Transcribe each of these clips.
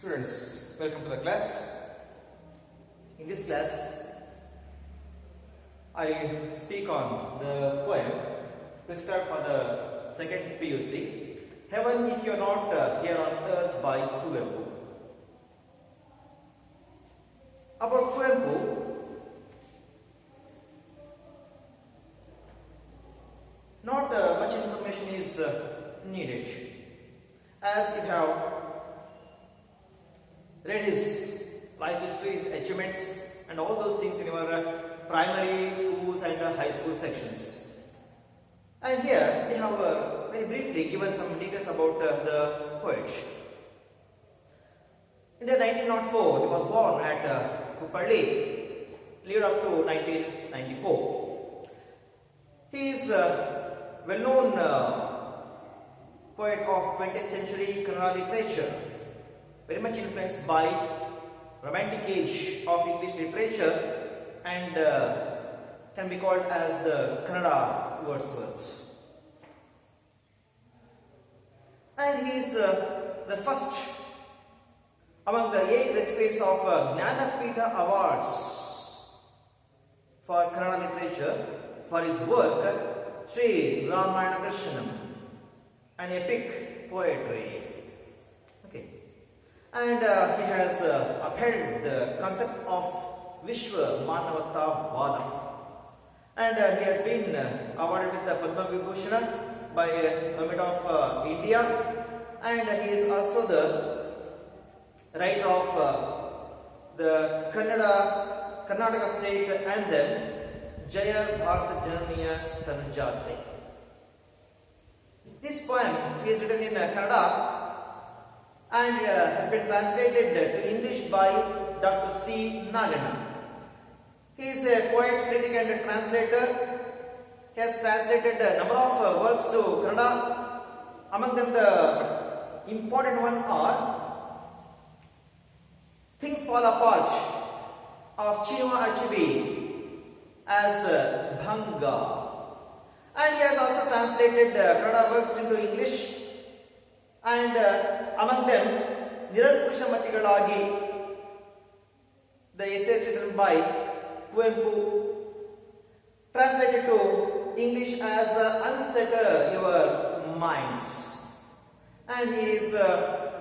Students, welcome to the class. In this class, I speak on the poem prescribed for the second PUC, Heaven If You're Not Here on Earth by Kuvempu. About Kuvempu, not much information is needed, as you have read his life history, his achievements and all those things in your primary schools and high school sections. And here they have very briefly given some details about the poet. In the 1904, he was born at Kupalli, lived up to 1994. He is a well-known poet of 20th century Kannada literature, very much influenced by romantic age of English literature and can be called as the Kannada Wordsworth. And he is the first among the 8 recipients of Jnanapita Awards for Kannada literature for his work Sri Ramayana Darshanam, an epic poetry. And he has upheld the concept of Vishwa Manavata Vada. And he has been awarded with the Padma Vibhushan by Government of India. And he is also the writer of the Karnataka state anthem Jaya Bharata Jananiya Tanujate. This poem is written in Kannada and has been translated to English by Dr. C. Nagana. He is a poet, critic and translator. He has translated a number of works to Kannada. Among them the important ones are Things Fall Apart of Chinua Achebe as Bhanga. And he has also translated Kannada works into English. And among them, Nirankushamatigalagi, the essays written by Kuvempu, translated to English as Unsettle Your Minds. And he is a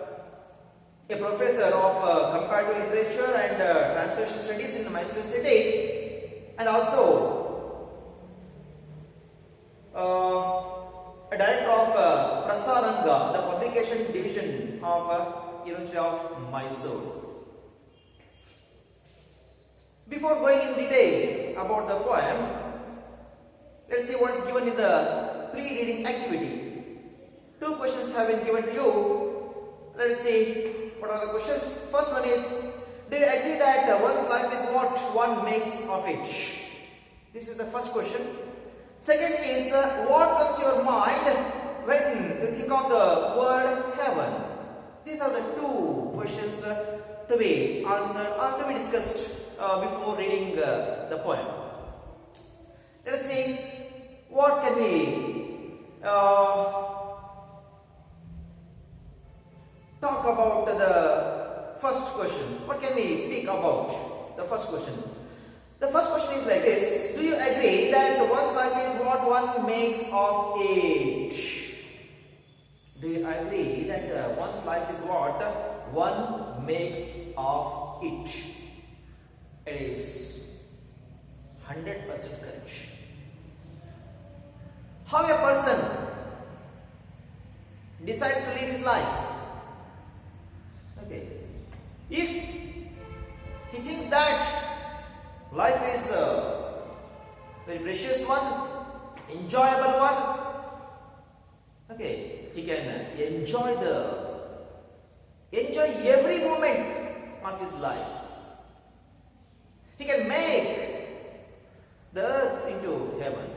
professor of comparative literature and translation studies in Mysore University, and also a director of Prasaranga, the publication division of University of Mysore. Before going in detail about the poem, let's see what is given in the pre-reading activity. 2 questions have been given to you. Let's see what are the questions. First one is, do you agree that one's life is what one makes of it? This is the first question. Second is, what comes to your mind when you think of the word heaven? These are the 2 questions to be answered or to be discussed before reading the poem. Let us see what can we talk about the first question. What can we speak about the first question? The first question is like this: do you agree that one's life is what one makes of it? Do you agree that one's life is what one makes of it? It is 100% correct. How a person decides to live his life. Okay. If he thinks that life is a very precious one, enjoyable one, okay, he can enjoy every moment of his life. He can make the earth into heaven.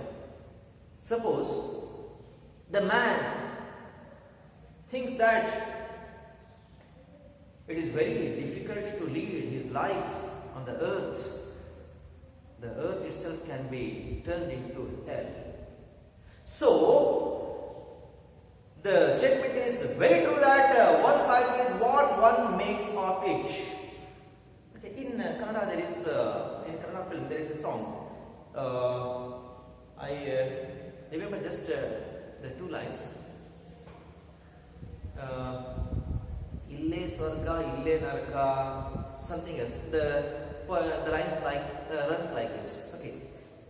Suppose the man thinks that it is very difficult to lead his life on the earth. The earth itself can be turned into hell. So, the statement is very true that one's life is what one makes of it. Okay, in Kannada there is in Kannada film there is a song. I remember just the two lines. Ille swarga, ille naraka, something else. The lines runs like this. Okay,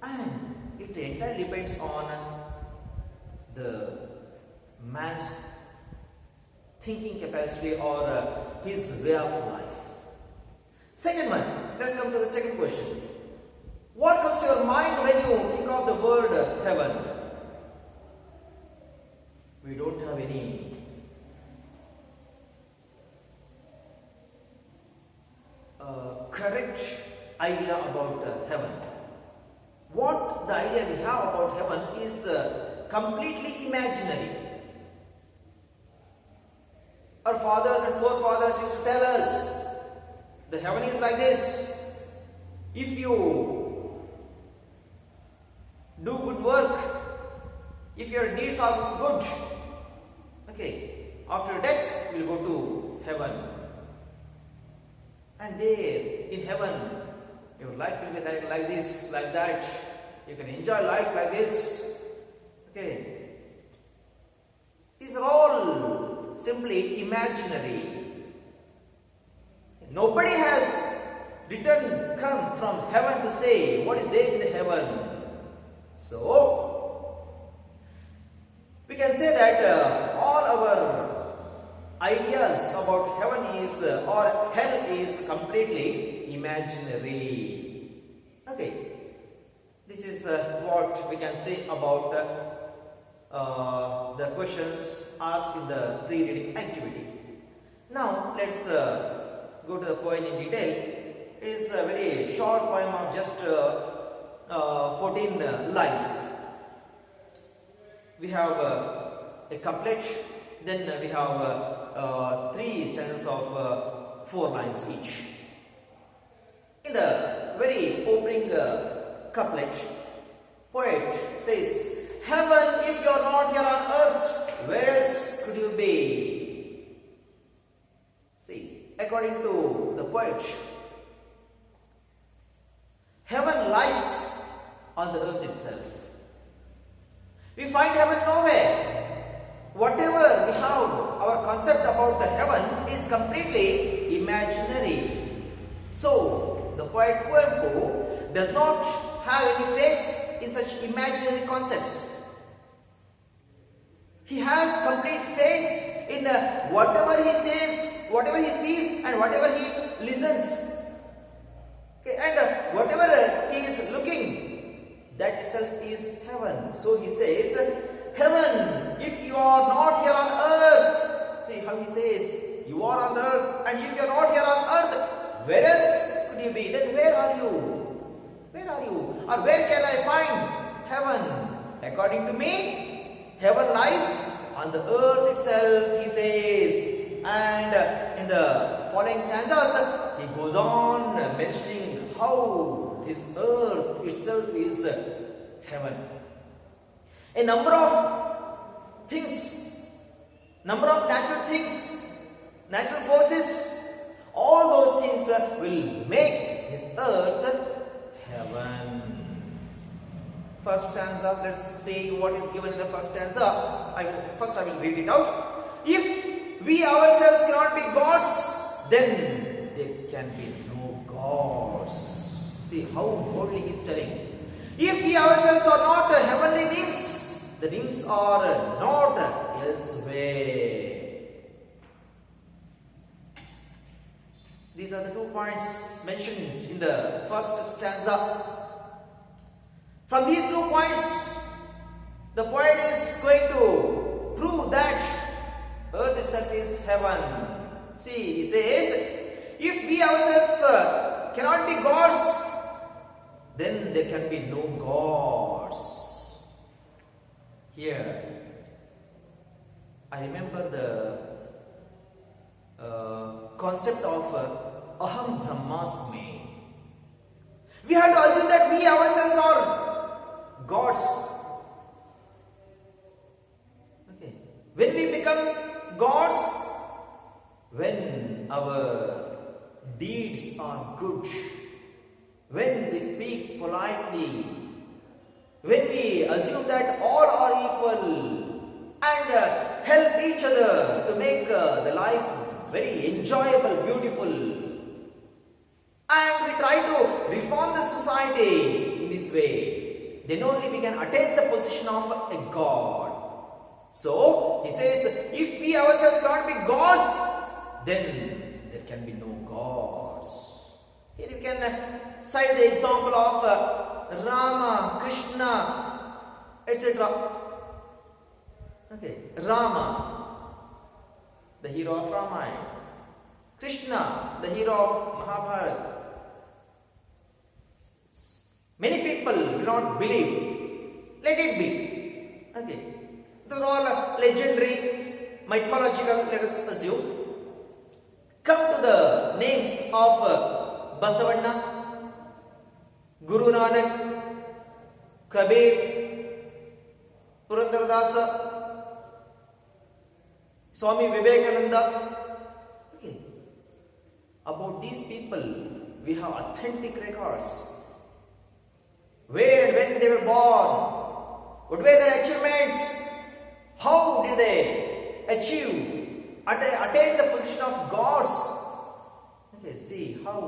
and it entirely depends on the man's thinking capacity or his way of life. Second one, let's come to the second question. What comes to your mind when you think of the word heaven? We don't have any correct idea about heaven. What the idea we have about heaven is completely imaginary. Our fathers and forefathers used to tell us the heaven is like this. If you do good work, if your deeds are good, okay, after death you will go to heaven. And there in heaven, your life will be like this, like that. You can enjoy life like this. Okay. These are all simply imaginary. Nobody has come from heaven to say what is there in the heaven. So, we can say that all our ideas about heaven is or hell is completely imaginary. Okay, this is what we can say about the questions asked in the pre-reading activity. Now let's go to the poem in detail. It is a very short poem of just 14 lines. We have a couplet, then we have 3 stanzas of 4 lines each. In the very opening couplet, poet says, "Heaven, if you are not here on earth, where else could you be?" See, according to the poet, heaven lies on the earth itself. We find heaven nowhere. Whatever we have, our concept about the heaven is completely imaginary. So, the poet Kuempu does not have any faith in such imaginary concepts. He has complete faith in whatever he says, whatever he sees, and whatever he listens. Okay, and whatever he is looking, that itself is heaven. So he says, "Heaven, if you are not here on earth," see how he says, "you are on the earth, and if you are not here on earth, where else could you be? Then where are you? Where are you? Or where can I find heaven?" According to me, heaven lies on the earth itself, he says. And in the following stanzas, he goes on mentioning how this earth itself is heaven. A number of things, number of natural things, natural forces, all those things will make this earth heaven. First stanza, let's see what is given in the first stanza. I will read it out. "If we ourselves cannot be gods, then there can be no gods." See how boldly he is telling. If we ourselves are not heavenly beings, the beings are not elsewhere. These are the 2 points mentioned in the first stanza. From these 2 points, the poet is going to prove that earth itself is heaven. See, he says, if we ourselves cannot be gods, then there can be no gods. Here, I remember the concept of Aham Brahmasmi. We have to assume that we ourselves are gods. Okay. When we become gods, when our deeds are good, when we speak politely, when we assume that all are equal and help each other to make the life very enjoyable, beautiful, and we try to reform the society in this way, then only we can attain the position of a god. So, he says, if we ourselves cannot be gods, then there can be no gods. Here you can cite the example of Rama, Krishna, etc. Okay, Rama, the hero of Ramayana. Krishna, the hero of Mahabharata. Many people will not believe. Let it be. Okay. Those are all legendary, mythological, let us assume. Come to the names of Basavanna, Guru Nanak, Kabir, Purandaradasa, Swami Vivekananda. Okay. About these people, we have authentic records. Where and when they were born, what were their achievements, how did they attain the position of gods. Okay, see how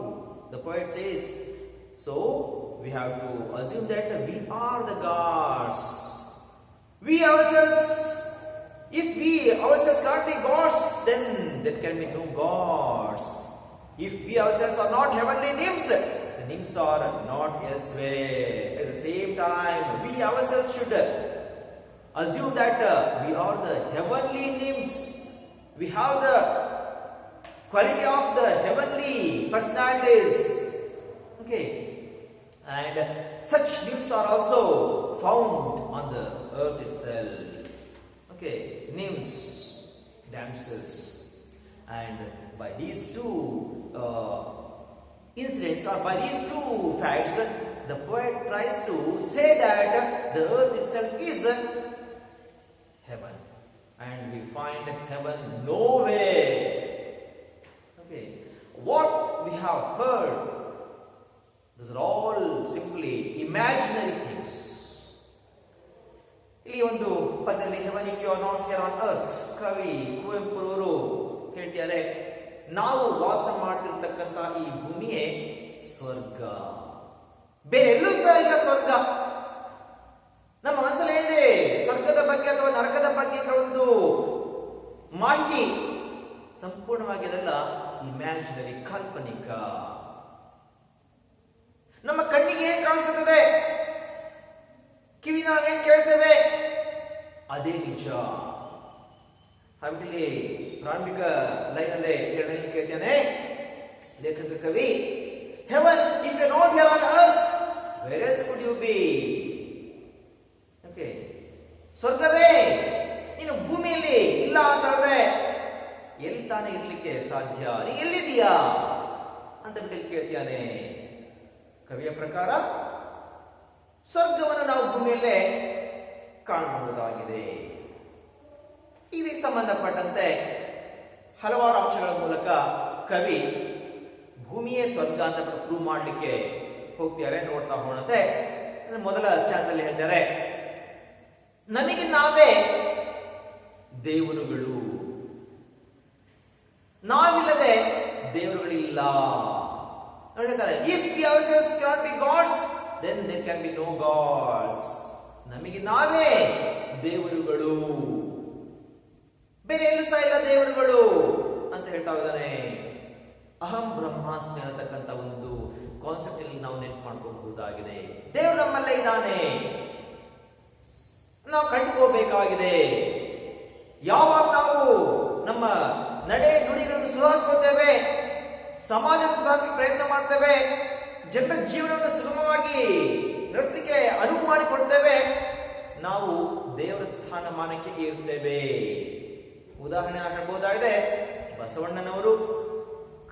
the poet says. So, we have to assume that we are the gods. We ourselves, if we ourselves cannot be gods, then there can be no gods. If we ourselves are not heavenly nymphs, the nymphs are not elsewhere. At the same time, we ourselves should assume that we are the heavenly nymphs. We have the quality of the heavenly personalities. Okay. And such nymphs are also found on the earth itself. Okay. Nymphs, damsels. And by these two incidents, or by these two facts, the poet tries to say that the earth itself is heaven. And we find heaven nowhere. Okay. What we have heard, those are all simply imaginary things. ಇಲ್ಲಿ ಒಂದು ಪದದಲ್ಲಿ heaven if you are not here on earth, ಕವಿ ಕುವೆಂಪುರವರು ಹೇಳ್ತಿದ್ದಾರೆ, ನಾವು ವಾಸ ಮಾಡ್ತಿರ್ತಕ್ಕಂಥ ಈ ಭೂಮಿಯೇ ಸ್ವರ್ಗ, ಬೇರೆ ಎಲ್ಲೂ ಸಹ ಇಲ್ಲ ಸ್ವರ್ಗ. ನಮ್ಮ ಮನಸ್ಸಲ್ಲಿ ಏನಿದೆ ಸ್ವರ್ಗದ ಬಗ್ಗೆ ಅಥವಾ ನರಕದ ಬಗ್ಗೆ ಒಂದು ಮಾಹಿತಿ, ಸಂಪೂರ್ಣವಾಗಿ ಅದೆಲ್ಲ ಇಮ್ಯಾಜಿನರಿ, ಕಾಲ್ಪನಿಕ. ನಮ್ಮ ಕಣ್ಣಿಗೆ ಏನ್ ಕಾಣಿಸುತ್ತದೆ, ಕಿವಿನ ಏನ್ ಕೇಳ್ತೇವೆ, ಅದೇ ನಿಜ. ಹಾಗಾಗಿ ಪ್ರಾರಂಭಿಕ ಲೈನಲ್ಲೇ ಎರಡನೇ ಕೇಳ್ತೇನೆ ಲೇಖಕ ಕವಿ, heaven if you not here on earth, where else could you be? Okay, ಸ್ವರ್ಗವೇ ನೀನು ಭೂಮಿಯಲ್ಲಿ ಇಲ್ಲ ಅಂತ ಹೇಳಿದ್ರೆ ಎಲ್ಲಿ ತಾನೇ ಇರ್ಲಿಕ್ಕೆ ಸಾಧ್ಯ, ನೀ ಎಲ್ಲಿದೀಯಾ ಅಂತ ಬಿಟ್ಟು ಕೇಳ್ತಾನೆ. ಕವಿಯ ಪ್ರಕಾರ ಸ್ವರ್ಗವನ್ನು ನಾವು ಭೂಮಿಯಲ್ಲೇ ಕಾಣಬಹುದಾಗಿದೆ. ಇದಕ್ಕೆ ಸಂಬಂಧಪಟ್ಟಂತೆ ಹಲವಾರು ಅಂಶಗಳ ಮೂಲಕ ಕವಿ ಭೂಮಿಯೇ ಸ್ವರ್ಗ ಅಂತ ಪ್ರೂವ್ ಮಾಡಲಿಕ್ಕೆ ಹೋಗ್ತಿದ್ದಾರೆ. ನೋಡ್ತಾ ಹೋಣತೆ ಮೊದಲ ಸ್ಟ್ಯಾನ್ಸಲ್ಲಿ ಹೇಳ್ತಾರೆ, ನಮಗೆ ನಾವೇ ದೇವರುಗಳು, ನಾವಿಲ್ಲದೆ ದೇವರುಗಳಿಲ್ಲ. ಹೇಳ್ತಾರೆ, if we ourselves cannot be gods, then there can be no gods. ನಮಗೆ ನಾವೇ ದೇವರುಗಳು, ಬೇರೆ ಎಲ್ಲೂ ಸಹ ಇಲ್ಲ ದೇವರುಗಳು ಅಂತ ಹೇಳ್ತಾ ಇದ್ದಾನೆ. ಅಹಂ ಬ್ರಹ್ಮಾಸ್ಮಿ ಅನ್ನತಕ್ಕಂಥ ಒಂದು ಕಾನ್ಸೆಪ್ಟ್ ಇಲ್ಲಿ ನಾವು ನೆನ್ಪು ಮಾಡ್ಕೋಬಹುದಾಗಿದೆ. ದೇವರು ನಮ್ಮಲ್ಲೇ ಇದ್ದಾನೆ, ನಾವು ಕಂಡುಕೋಬೇಕಾಗಿದೆ. ಯಾವಾಗ ನಾವು ನಮ್ಮ ನಡೆ ನುಡಿಗಳನ್ನು ಸುಧಾರಿಸ್ಕೊಳ್ತೇವೆ, ಸಮಾಜ ಸುಧಾರಿಸಲಿಕ್ಕೆ ಪ್ರಯತ್ನ ಮಾಡ್ತೇವೆ, ಜನರ ಜೀವನವನ್ನು ಸುಗಮವಾಗಿ ನಡೆಸಲಿಕ್ಕೆ ಅನುವು ಮಾಡಿಕೊಡ್ತೇವೆ, ನಾವು ದೇವರ ಸ್ಥಾನಮಾನಕ್ಕೆ ಏರುತ್ತೇವೆ. ಉದಾಹರಣೆ ಹೇಳ್ಬಹುದಾಗಿದೆ, ಬಸವಣ್ಣನವರು,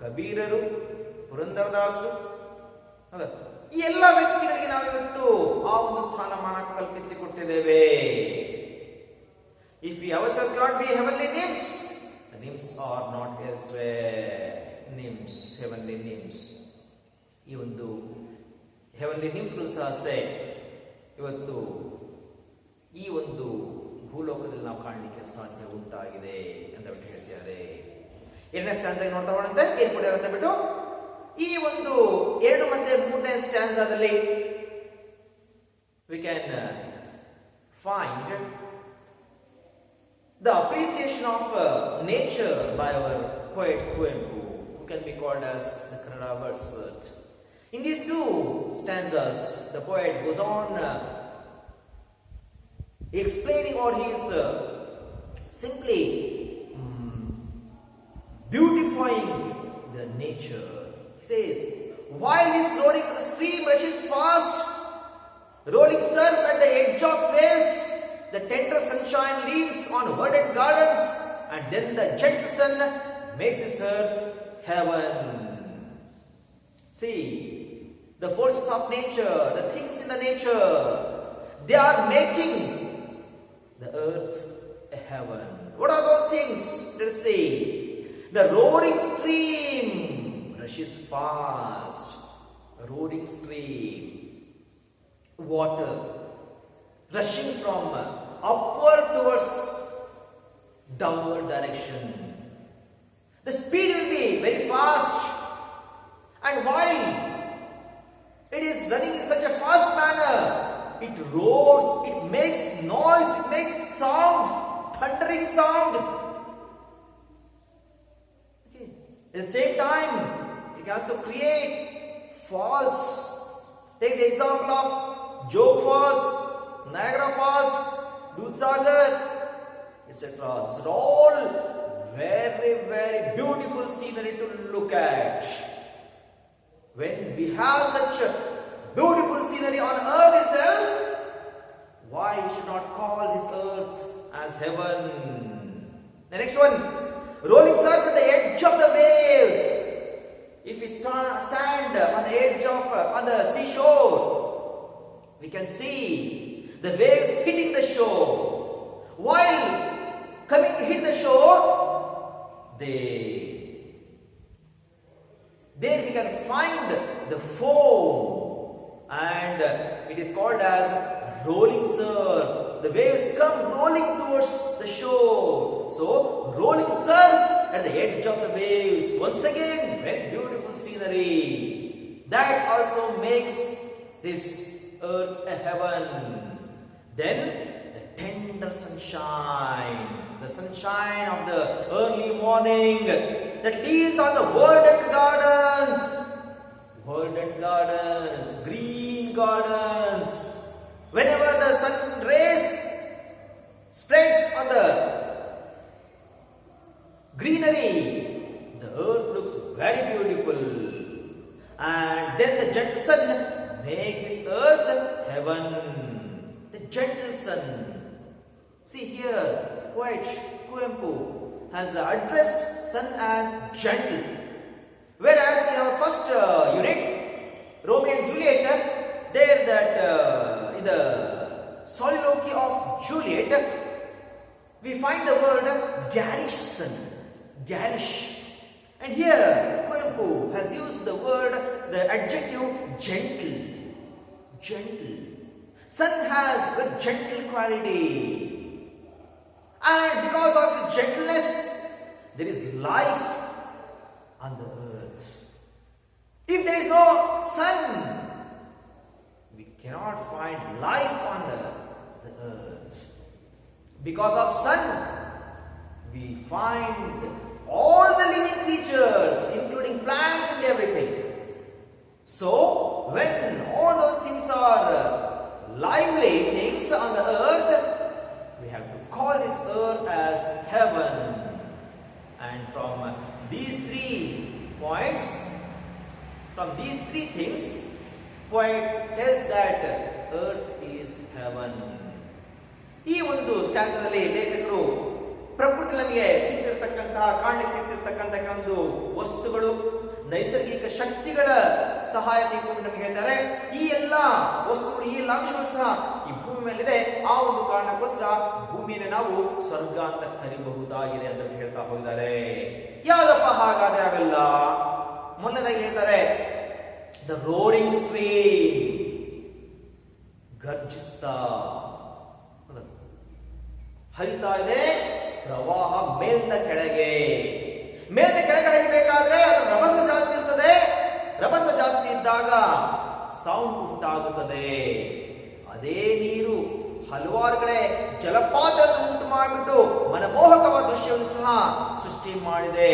ಕಬೀರರು, ಪುರಂದರದಾಸರು, ಈ ಎಲ್ಲ ವ್ಯಕ್ತಿಗಳಿಗೆ ನಾವಿವತ್ತು ಆ ಒಂದು ಸ್ಥಾನಮಾನ ಕಲ್ಪಿಸಿಕೊಟ್ಟಿದ್ದೇವೆ. If we ourselves cannot be heavenly nymphs, the nymphs are not elsewhere. Nymphs, heavenly nymphs. ಈ ಒಂದು ಹೆವನ್ಲಿ ನಿಮ್ಸ್ಗಳು ಸಹ ಅಷ್ಟೇ ಇವತ್ತು ಈ ಒಂದು ಭೂಲೋಕದಲ್ಲಿ ನಾವು ಕಾಣಲಿಕ್ಕೆ ಸಾಧ್ಯ ಉಂಟಾಗಿದೆ ಅಂತ ಬಿಟ್ಟು ಹೇಳ್ತಿದ್ದಾರೆ. ಎರಡನೇ ಸ್ಟ್ಯಾನ್ಸ್ ನೋಡ್ತಾ ಹೋದಂತೆ ಏನ್ ಕೊಡ್ಯಾರ ಅಂತ ಬಿಟ್ಟು ಈ ಒಂದು 2 ಮತ್ತೆ 3ನೇ ಸ್ಟ್ಯಾನ್ಸಾದಲ್ಲಿ we can find the appreciation of nature by our poet Kuempu, who can be called as the Kannada Wordsworth. In these 2 stanzas, the poet goes on explaining, or he is simply beautifying the nature. He says, while his roaring stream rushes fast, rolling surf at the edge of waves, the tender sunshine leans on verdant gardens, and then the gentle sun makes this earth heaven. See, the forces of nature, the things in the nature, they are making the earth a heaven. What are those things? Let's see. The roaring stream rushes fast. A roaring stream. Water rushing from upward towards downward direction. The speed will be very fast, and while it is running in such a fast manner, it roars, it makes noise, it makes sound, thundering sound. Okay. At the same time, it can also create falls. Take the example of Jog Falls, Niagara Falls, Dudhsagar, etc. These are all very, very beautiful scenery to look at. When we have such a beautiful scenery on earth itself, why we should not call this earth as heaven? The next one, rolling surf at the edge of the waves. If we stand on the edge of on the seashore, we can see the waves hitting the shore. While coming to hit the shore, there we can find the foam, and it is called as rolling surf. The waves come rolling towards the shore. So, rolling surf at the edge of the waves. Once again, very beautiful scenery. That also makes this earth a heaven. Then the tender sunshine, the sunshine of the early morning that leaves on the verdant gardens, green gardens. Whenever the sun rays spreads on the greenery, the earth looks very beautiful, and then the gentle sun makes this earth heaven. The gentle sun. See here, poet Kuempu has addressed sun as gentle, whereas in our first unit, Romeo and Juliet, there that in the soliloquy of Juliet, we find the word garish sun, garish, and here Kuempu has used the word, the adjective gentle, gentle. Sun has a gentle quality, and because of his gentleness, there is life on the earth. If there is no sun, we cannot find life on the earth. Because of sun, we find all the living creatures, including plants and everything. So, when all those things are lively things on the earth, we have to call this earth as heaven. And from these 3 points, from these 3 things, poet tells that earth is heaven. ಈ ಒಂದು ಸ್ಟ್ಯಾನ್ಸದಲ್ಲಿ ಲೇಖಕರು ಪ್ರಕೃತಿ ನಮಗೆ ಸಿಕ್ಕಿರ್ತಕ್ಕಂತಹ ಕಾಣಲಿಕ್ಕೆ ಸಿಕ್ಕಿರ್ತಕ್ಕಂಥ ಒಂದು ವಸ್ತುಗಳು, ನೈಸರ್ಗಿಕ ಶಕ್ತಿಗಳ ಸಹಾಯ ತೆಗೆದುಕೊಂಡು ನಮಗೆ ಹೇಳ್ತಾರೆ. ಈ ಎಲ್ಲ ವಸ್ತುಗಳು, ಈ ಎಲ್ಲ ಅಂಶಗಳು ಸಹ ಈ ಭೂಮಿ ಮೇಲಿದೆ. ಆ ಒಂದು ಕಾರಣಕ್ಕೋಸ್ಕರ ಭೂಮಿಯನ್ನು ನಾವು ಸ್ವರ್ಗ ಅಂತ ಕರಿಬಹುದಾಗಿದೆ ಅಂತ ಹೇಳ್ತಾ ಹೋಗಿದ್ದಾರೆ. ಯಾವ್ದಪ್ಪ ಹಾಗಾದ್ರೆ ಅವೆಲ್ಲ? ಮೊದಲನೇದಾಗಿ ಹೇಳ್ತಾರೆ ದ ರೋರಿಂಗ್ ಸ್ಟ್ರೀಮ್, ಗರ್ಜಿಸ್ತಾ ಹರಿತಾ ಇದೆ ಪ್ರವಾಹ ಮೇಲ್ದ ಕೆಳಗೆ. ಮೇಲ್ದ ಕೆಳಗೆ ಹರಿಬೇಕಾದ್ರೆ ಅದರ ರಭಸ ಜಾಸ್ತಿ ಇರ್ತದೆ. ರಭಸ ಜಾಸ್ತಿ ಇದ್ದಾಗ ಸೌಂಡ್ ಉಂಟಾಗುತ್ತದೆ. ಅದೇ ನೀರು ಹಲವಾರು ಕಡೆ ಜಲಪಾತವನ್ನು ಉಂಟು ಮಾಡಿಬಿಟ್ಟು ಮನಮೋಹಕವಾದ ದೃಶ್ಯವನ್ನು ಸಹ ಸೃಷ್ಟಿ ಮಾಡಿದೆ.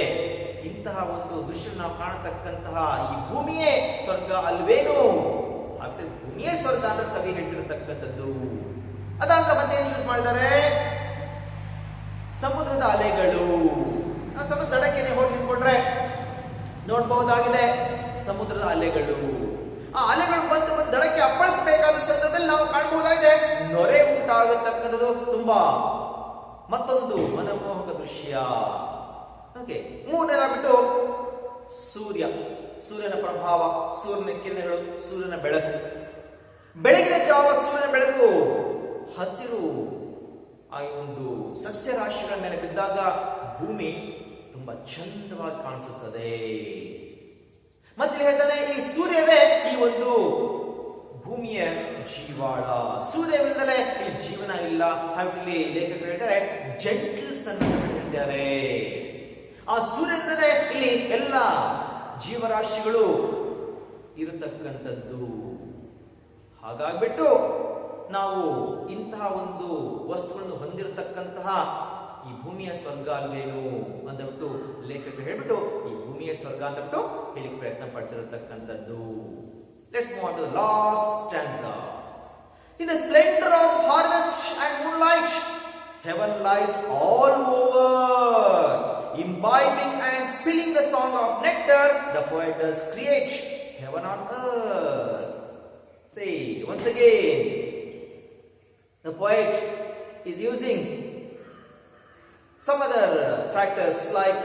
ಇಂತಹ ಒಂದು ದೃಶ್ಯ ನಾವು ಕಾಣತಕ್ಕಂತಹ ಈ ಭೂಮಿಯೇ ಸ್ವರ್ಗ ಅಲ್ವೇನು? ಹಾಗೆ ಭೂಮಿಯೇ ಸ್ವರ್ಗ ಅಂತ ಕವಿ ಹೇಳ್ತಿರತಕ್ಕಂಥದ್ದು. ಅದಾದ ಮತ್ತೆ ಏನು ಯೂಸ್ ಮಾಡಿದ್ದಾರೆ? ಸಮುದ್ರದ ಅಲೆಗಳು. ಸಮುದ್ರ ದಡಕ್ಕೆ ಹೋಗಿ ನಿಂತ್ಕೊಂಡ್ರೆ ನೋಡಬಹುದಾಗಿದೆ ಸಮುದ್ರದ ಅಲೆಗಳು. ಆ ಅಲೆಗಳು ಬಂದು ದಡಕ್ಕೆ ಅಪ್ಪಳಿಸಬೇಕಾದ ಸಂದರ್ಭದಲ್ಲಿ ನಾವು ಕಾಣಬಹುದಾಗಿದೆ ನೊರೆ ಉಂಟಾಗತಕ್ಕಂಥದ್ದು. ತುಂಬಾ ಮತ್ತೊಂದು ಮನಮೋಹಕ ದೃಶ್ಯ. ಓಕೆ, ಮೂರನೇದಾಗ್ಬಿಟ್ಟು ಸೂರ್ಯನ ಪ್ರಭಾವ, ಸೂರ್ಯನ ಕಿರಣಗಳು, ಸೂರ್ಯನ ಬೆಳಕು. ಬೆಳಗಿನ ಜಾವ ಸೂರ್ಯನ ಬೆಳಕು ಹಸಿರು ಆ ಒಂದು ಸಸ್ಯ ರಾಶಿಗಳ ಮೇಲೆ ಬಿದ್ದಾಗ ಭೂಮಿ ತುಂಬಾ ಚಂದವಾಗಿ ಕಾಣಿಸುತ್ತದೆ. ಮತ್ತೆ ಹೇಳ್ತಾನೆ ಈ ಸೂರ್ಯವೇ ಈ ಒಂದು ಭೂಮಿಯ ಜೀವಾಳ. ಸೂರ್ಯವಿಲ್ಲದೆ ಇಲ್ಲಿ ಜೀವನ ಇಲ್ಲ. ಹಾಗೆ ಲೇಖಕರು ಹೇಳ್ತಾರೆ ಜೆಂಟಲ್ಸ್ ಅನ್ನು ಹೇಳ್ತಾರೆ. ಆ ಸೂರ್ಯನಿಂದಲೇ ಇಲ್ಲಿ ಎಲ್ಲ ಜೀವರಾಶಿಗಳು ಇರತಕ್ಕಂಥದ್ದು. ಹಾಗಾಗ್ಬಿಟ್ಟು ನಾವು ಇಂತಹ ಒಂದು ವಸ್ತುಗಳನ್ನು ಹೊಂದಿರತಕ್ಕಂತಹ ಈ ಭೂಮಿಯ ಸ್ವರ್ಗ ಅಲ್ವೇನು ಅಂದ್ಬಿಟ್ಟು ಲೇಖಕರು ಹೇಳ್ಬಿಟ್ಟು ಈ ಭೂಮಿಯ ಸ್ವರ್ಗ ಅಂತಬಿಟ್ಟು ಹೇಳಿಕ್ಕೆ ಪ್ರಯತ್ನ ಪಡ್ತಿರತಕ್ಕಂಥದ್ದು. Let's move on to the last stanza. In the splendor of harvest and moonlight, heaven lies all over. Imbibing and spilling the song of nectar, the poet does create heaven on earth. Say once again, the poet is using some other factors like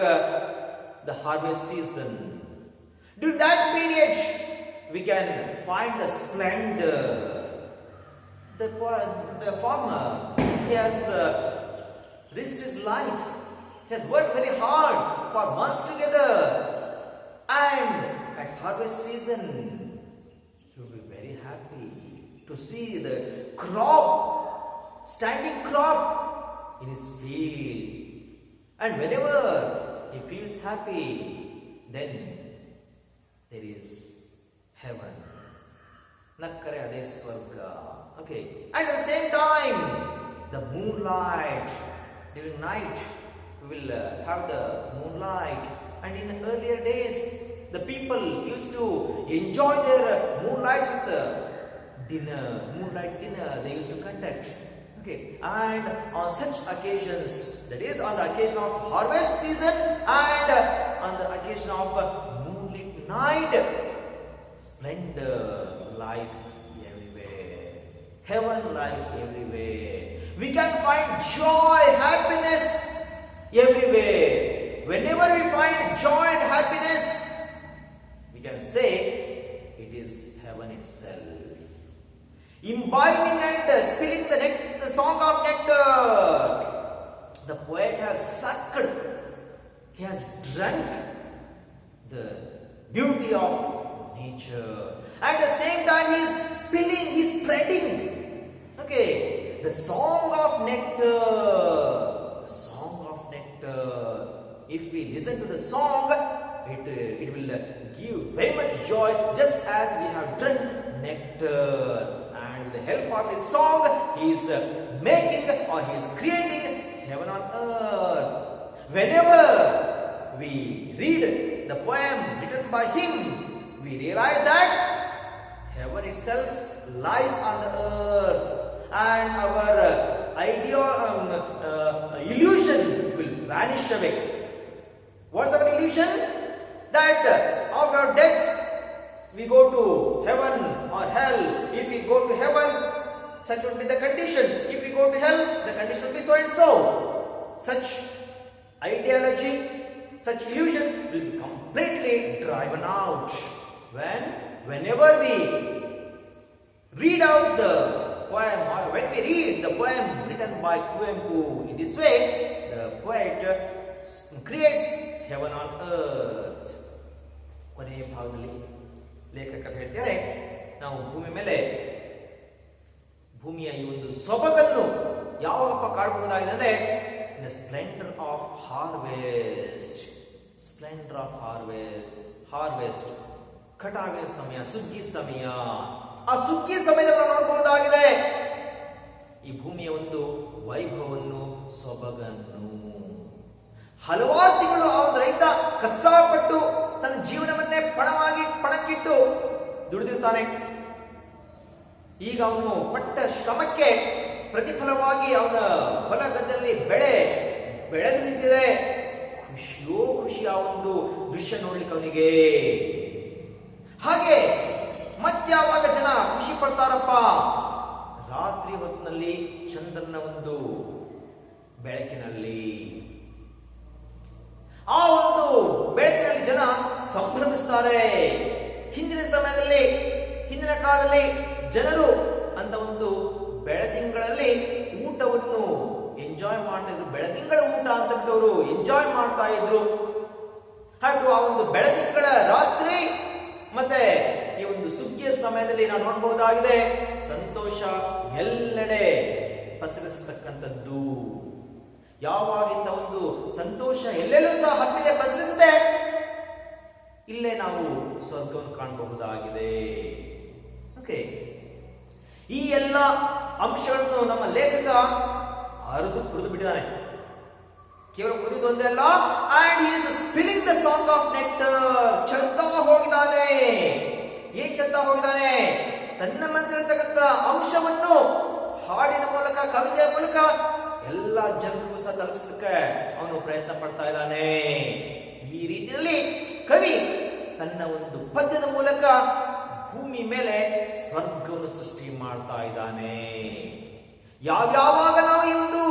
the harvest season. During that period, we can find the splendor. The farmer, he has risked his life. He has worked very hard for months together. And at harvest season, he will be very happy to see the standing crop in his field. And whenever he feels happy, then there is heaven. Nakkare ade swarga. Okay. And at the same time, the moonlight. During night, we will have the moonlight. And in earlier days, the people used to enjoy their moonlights with moonlight dinner they used to conduct. Okay. And on such occasions, that is on the occasion of harvest season and on the occasion of moonlit night, splendor lies everywhere. Heaven lies everywhere. We can find joy, happiness everywhere. Whenever we find joy and happiness, we can say it is heaven itself. Imbibing and spilling the song of nectar. The poet has sucked, he has drunk the beauty of nature. At the same time, he is spilling, he is spreading. Okay, the song of nectar. The song of nectar. If we listen to the song, it will give very much joy, just as we have drunk nectar. And with the help of his song, he is making or he is creating heaven on earth. Whenever we read the poem written by him, we realize that heaven itself lies on the earth, and our illusion will vanish away. What's our illusion? That after death we go to heaven or hell. If we go to heaven, such would be the condition. If we go to hell, the condition will be so and so. Such ideology, such illusion will be completely driven out whenever we read out the poem, or when we read the poem written by Kuempu in this way, the poet creates heaven on earth. ಕೊನೆಯ ಭಾಗದಲ್ಲಿ ಲೇಖಕರು ಹೇಳ್ತಾರೆ, ನಾವು ಭೂಮಿ ಮೇಲೆ ಭೂಮಿಯ ಈ ಒಂದು ಸೊಬಗನ್ನು ಯಾವಾಗಪ್ಪ ಕಾಣಬಹುದಾಗಿದೆ ಅಂದ್ರೆ the Splendor of harvest. Splendor of harvest ಕಟಾವಿನ ಸಮಯ, ಸುಗ್ಗಿ ಸಮಯ. ಆ ಸುಗ್ಗಿ ಸಮಯದಲ್ಲಿ ನೋಡಬಹುದಾಗಿದೆ ಈ ಭೂಮಿಯ ಒಂದು ವೈಭವವನ್ನು, ಸೊಬಗನ್ನು. ಹಲವಾರು ತಿಂಗಳು ಆ ಒಂದು ರೈತ ಕಷ್ಟಪಟ್ಟು ತನ್ನ ಜೀವನವನ್ನೇ ಪಣಕ್ಕಿಟ್ಟು ದುಡಿದಿರ್ತಾನೆ. ಈಗ ಅವನು ಪಟ್ಟ ಶ್ರಮಕ್ಕೆ ಪ್ರತಿಫಲವಾಗಿ ಅವನ ಹೊಲ ಗದ್ದೆಯಲ್ಲಿ ಬೆಳೆದು ನಿಂತಿದೆ. ಖುಷಿಯೋ ಖುಷಿ ಆ ಒಂದು ದೃಶ್ಯ ನೋಡ್ಲಿಕ್ಕೆ ಅವನಿಗೆ. ಹಾಗೆ ಮತ್ಯಾವಾಗ ಜನ ಖುಷಿ ಪಡ್ತಾರಪ್ಪ? ರಾತ್ರಿ ಹೊತ್ತಿನಲ್ಲಿ ಚಂದ್ರನ ಒಂದು ಬೆಳಕಿನಲ್ಲಿ. ಆ ಒಂದು ಬೆಳಕಿನಲ್ಲಿ ಜನ ಸಂಭ್ರಮಿಸ್ತಾರೆ. ಹಿಂದಿನ ಕಾಲದಲ್ಲಿ ಜನರು ಅಂತ ಒಂದು ಬೆಳದಿಂಗಳಲ್ಲಿ ಊಟವನ್ನು ಎಂಜಾಯ್ ಮಾಡ್ತಾ ಇದ್ರು. ಬೆಳದಿಂಗಳ ಊಟ ಅಂತ ಬಿಟ್ಟವರು ಎಂಜಾಯ್ ಮಾಡ್ತಾ ಇದ್ರು. ಹಾಗೂ ಆ ಒಂದು ಬೆಳದಿಂಗಳ ರಾತ್ರಿ ಮತ್ತೆ ಈ ಒಂದು ಸುಗ್ಗಿಯ ಸಮಯದಲ್ಲಿ ನಾವು ನೋಡಬಹುದಾಗಿದೆ ಸಂತೋಷ ಎಲ್ಲೆಡೆ ಪಸರಿಸತಕ್ಕಂಥದ್ದು. ಯಾವಾಗಿಂದ ಒಂದು ಸಂತೋಷ ಎಲ್ಲೆಲ್ಲೂ ಸಹ ಹತ್ತಿರ ಪಸರಿಸದೆ ಇಲ್ಲೇ ನಾವು ಸ್ವರ್ಗವನ್ನು ಕಾಣಬಹುದಾಗಿದೆ. ಓಕೆ, ಈ ಎಲ್ಲ ಅಂಶಗಳನ್ನು ನಮ್ಮ ಲೇಖಕ ಅರಿದು ಕುಡಿದು ಬಿಟ್ಟಿದ್ದಾನೆ. ಕೇವಲ ಕುಡಿದು ಒಂದೇ ಅಲ್ಲ, and he is spilling the song of nectar. ಚೆಲ್ತಾ ಹೋಗಿದ್ದಾನೆ. ಏನ್ ಚೆಲ್ತಾ ಹೋಗಿದ್ದಾನೆ? ತನ್ನ ಮನಸ್ಸಿರತಕ್ಕಂಥ ಅಂಶವನ್ನು ಹಾಡಿನ ಮೂಲಕ, ಕವಿತೆಯ ಮೂಲಕ ಎಲ್ಲ ಜನರಿಗೂ ಸಹ ತಲುಪಿಸಲಿಕ್ಕೆ ಅವನು ಪ್ರಯತ್ನ ಪಡ್ತಾ ಇದ್ದಾನೆ. ಈ ರೀತಿಯಲ್ಲಿ ಕವಿ ತನ್ನ ಒಂದು ಪದ್ಯದ ಮೂಲಕ ಭೂಮಿ ಮೇಲೆ ಸ್ವರ್ಗವನ್ನು ಸೃಷ್ಟಿ ಮಾಡ್ತಾ ಇದ್ದಾನೆ. ಯಾವಾಗ ನಾವು ಈ ಒಂದು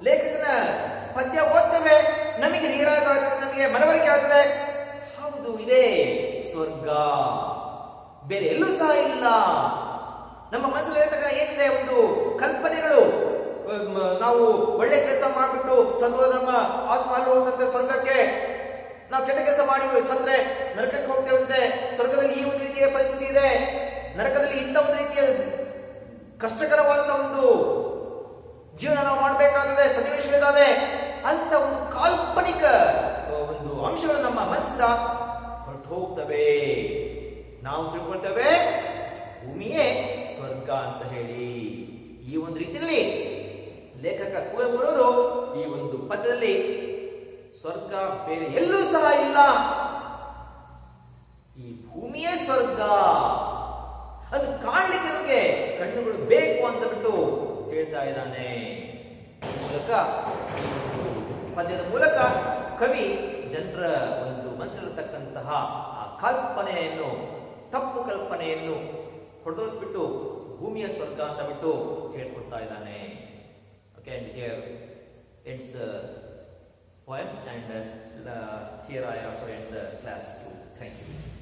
ಲೇಖಕನ ಪದ್ಯ ಓದ್ತೇವೆ, ನಮಗೆ ರಿಯಲೈಸ್ ಆಗುತ್ತೆ, ನಮಗೆ ಮನವರಿಕೆ ಆಗ್ತದೆ, ಹೌದು ಇದೇ ಸ್ವರ್ಗ, ಬೇರೆ ಎಲ್ಲೂ ಸಹ ಇಲ್ಲ. ನಮ್ಮ ಮನಸ್ಸಲ್ಲಿ ಏನಿದೆ ಒಂದು ಕಲ್ಪನೆಗಳು, ನಾವು ಒಳ್ಳೆ ಕೆಲಸ ಮಾಡಿಬಿಟ್ಟು ಸಂತೋಷ ನಮ್ಮ ಆತ್ಮ ಅಲ್ಲಿ ಹೋದಂತೆ ಸ್ವರ್ಗಕ್ಕೆ, ನಾವು ಕೆಟ್ಟ ಕೆಲಸ ಮಾಡಿ ಸತ್ರೆ ನರಕಕ್ಕೆ ಹೋಗ್ತೇವಂತೆ, ಸ್ವರ್ಗದಲ್ಲಿ ಈ ಒಂದು ರೀತಿಯ ಪರಿಸ್ಥಿತಿ ಇದೆ, ನರಕದಲ್ಲಿ ಇಂಥ ಒಂದು ರೀತಿಯ ಕಷ್ಟಕರವಾದ ಒಂದು ಜೀವನ ನಾವು ಮಾಡಬೇಕಾಗಿದೆ, ಸನ್ನಿವೇಶಗಳಿದ್ದಾವೆ ಅಂತ ಒಂದು ಕಾಲ್ಪನಿಕ ಒಂದು ಅಂಶಗಳು ನಮ್ಮ ಮನಸ್ಸಿಂದ ಹೊರಟು ಹೋಗ್ತವೆ. ನಾವು ತಿಳ್ಕೊಳ್ತೇವೆ ಭೂಮಿಯೇ ಸ್ವರ್ಗ ಅಂತ ಹೇಳಿ. ಈ ಒಂದು ರೀತಿಯಲ್ಲಿ ಲೇಖಕ ಕುವೆಂಪುರವರು ಈ ಒಂದು ಪದ್ಯದಲ್ಲಿ ಸ್ವರ್ಗ ಬೇರೆ ಎಲ್ಲೂ ಸಹ ಇಲ್ಲ, ಈ ಭೂಮಿಯೇ ಸ್ವರ್ಗ, ಅದು ಕಾಣಲಿಕ್ಕೆ ನಮಗೆ ಕಣ್ಣುಗಳು ಬೇಕು ಅಂತ ಬಿಟ್ಟು ಹೇಳ್ತಾ ಇದ್ದಾನೆ. ಪದ್ಯದ ಮೂಲಕ ಕವಿ ಜನರ ಒಂದು ಮನಸ್ಸಿರತಕ್ಕಂತಹ ಆ ಕಲ್ಪನೆಯನ್ನು, ತಪ್ಪು ಕಲ್ಪನೆಯನ್ನು ಹೊರತೋರಿಸ್ಬಿಟ್ಟು ಭೂಮಿಯ ಸ್ವರ್ಗ ಅಂತ ಬಿಟ್ಟು ಹೇಳ್ಕೊಡ್ತಾ ಇದ್ದಾನೆ. Okay, and here ends the poem, and here I also end the class too. Thank you.